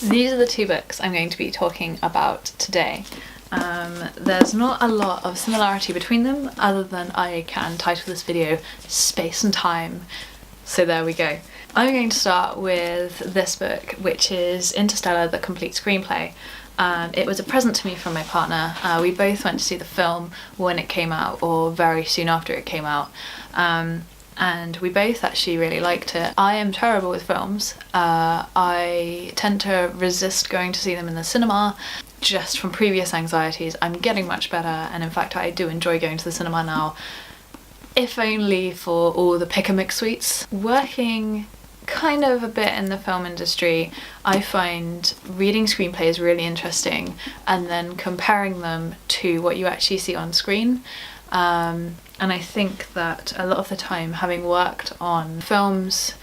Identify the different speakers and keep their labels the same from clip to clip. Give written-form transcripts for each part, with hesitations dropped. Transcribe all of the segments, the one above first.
Speaker 1: These are the two books I'm going to be talking about today. There's not a lot of similarity between them other than I can title this video Space and Time. So there we go. I'm going to start with this book, which is Interstellar, the complete screenplay. It was a present to me from my partner. We both went to see the film when it came out, or very soon after it came out. And we both actually really liked it. I am terrible with films. I tend to resist going to see them in the cinema just from previous anxieties. I'm getting much better, and in fact I do enjoy going to the cinema now, if only for all the pick-a-mix sweets. Working kind of a bit in the film industry, I find reading screenplays really interesting and then comparing them to what you actually see on screen. And I think that a lot of the time, having worked on films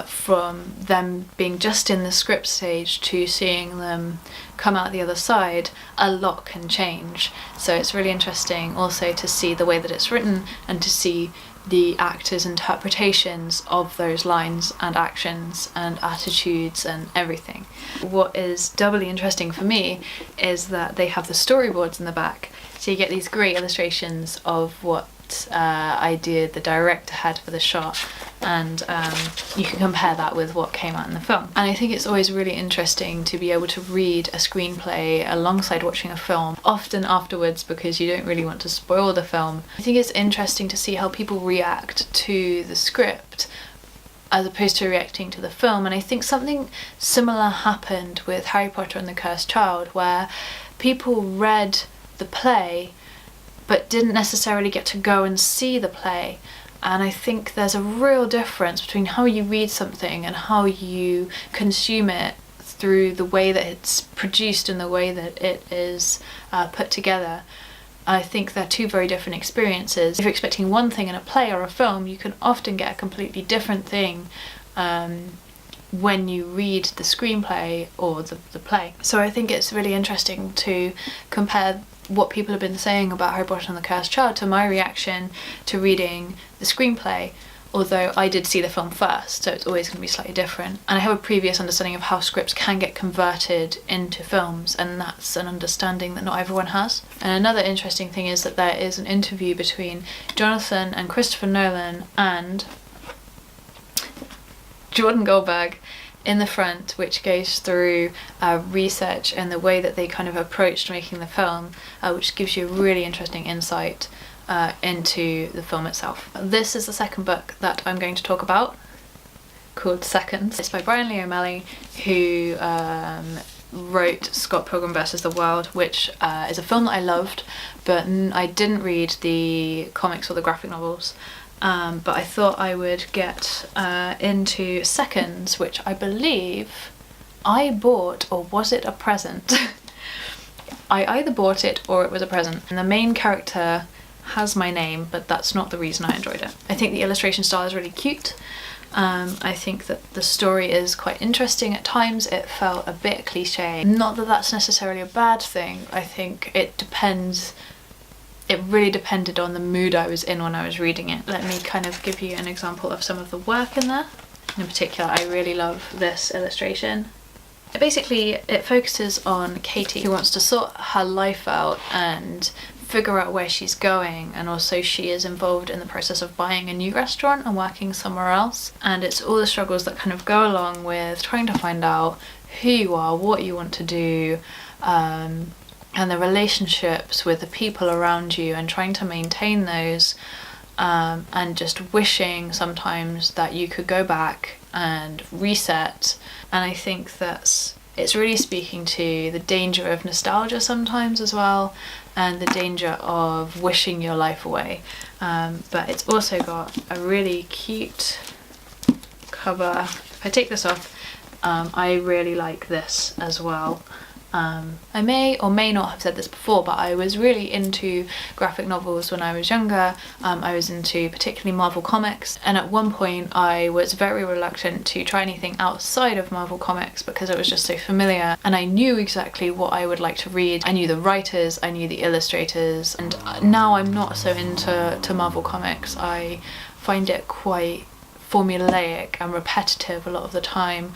Speaker 1: from them being just in the script stage to seeing them come out the other side, a lot can change. So it's really interesting also to see the way that it's written and to see the actors' interpretations of those lines and actions and attitudes and everything. What is doubly interesting for me is that they have the storyboards in the back, so you get these great illustrations of what idea the director had for the shot, and you can compare that with what came out in the film. And I think it's always really interesting to be able to read a screenplay alongside watching a film, often afterwards, because you don't really want to spoil the film. I think it's interesting to see how people react to the script as opposed to reacting to the film. And I think something similar happened with Harry Potter and the Cursed Child, where people read the play but didn't necessarily get to go and see the play. And I think there's a real difference between how you read something and how you consume it through the way that it's produced and the way that it is put together. I think they're two very different experiences. If you're expecting one thing in a play or a film, you can often get a completely different thing when you read the screenplay or the play. So I think it's really interesting to compare what people have been saying about Harry Potter and the Cursed Child to my reaction to reading the screenplay, although I did see the film first, so it's always going to be slightly different. And I have a previous understanding of how scripts can get converted into films, and that's an understanding that not everyone has. And another interesting thing is that there is an interview between Jonathan and Christopher Nolan and Jordan Goldberg in the front, which goes through research and the way that they kind of approached making the film, which gives you a really interesting insight into the film itself. This is the second book that I'm going to talk about, called Seconds. It's by Brian Lee O'Malley, who wrote Scott Pilgrim vs. the World, which is a film that I loved, but I didn't read the comics or the graphic novels. But I thought I would get into Seconds, which I believe I bought, or was it a present? I either bought it or it was a present. And the main character has my name, but that's not the reason I enjoyed it. I think the illustration style is really cute. I think that the story is quite interesting at times. It felt a bit cliche. Not that that's necessarily a bad thing. I think it depends. It really depended on the mood I was in when I was reading it. Let me kind of give you an example of some of the work in there. In particular, I really love this illustration. It focuses on Katie, who wants to sort her life out and figure out where she's going, and also she is involved in the process of buying a new restaurant and working somewhere else. And it's all the struggles that kind of go along with trying to find out who you are, what you want to do, and the relationships with the people around you, and trying to maintain those, and just wishing sometimes that you could go back and reset. And I think it's really speaking to the danger of nostalgia sometimes as well, and the danger of wishing your life away. But it's also got a really cute cover. If I take this off, I really like this as well. I may or may not have said this before, but I was really into graphic novels when I was younger. I was into particularly Marvel Comics, and at one point I was very reluctant to try anything outside of Marvel Comics because it was just so familiar, and I knew exactly what I would like to read. I knew the writers, I knew the illustrators, and now I'm not so into Marvel Comics. I find it quite formulaic and repetitive a lot of the time.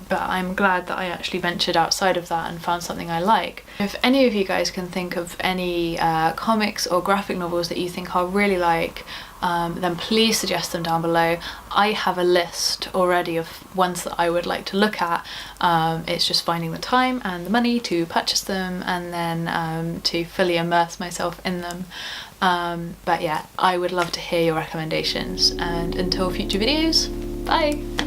Speaker 1: but I'm glad that I actually ventured outside of that and found something I like. If any of you guys can think of any comics or graphic novels that you think I'll really like, then please suggest them down below. I have a list already of ones that I would like to look at. It's just finding the time and the money to purchase them and then to fully immerse myself in them. But yeah, I would love to hear your recommendations, and until future videos, bye!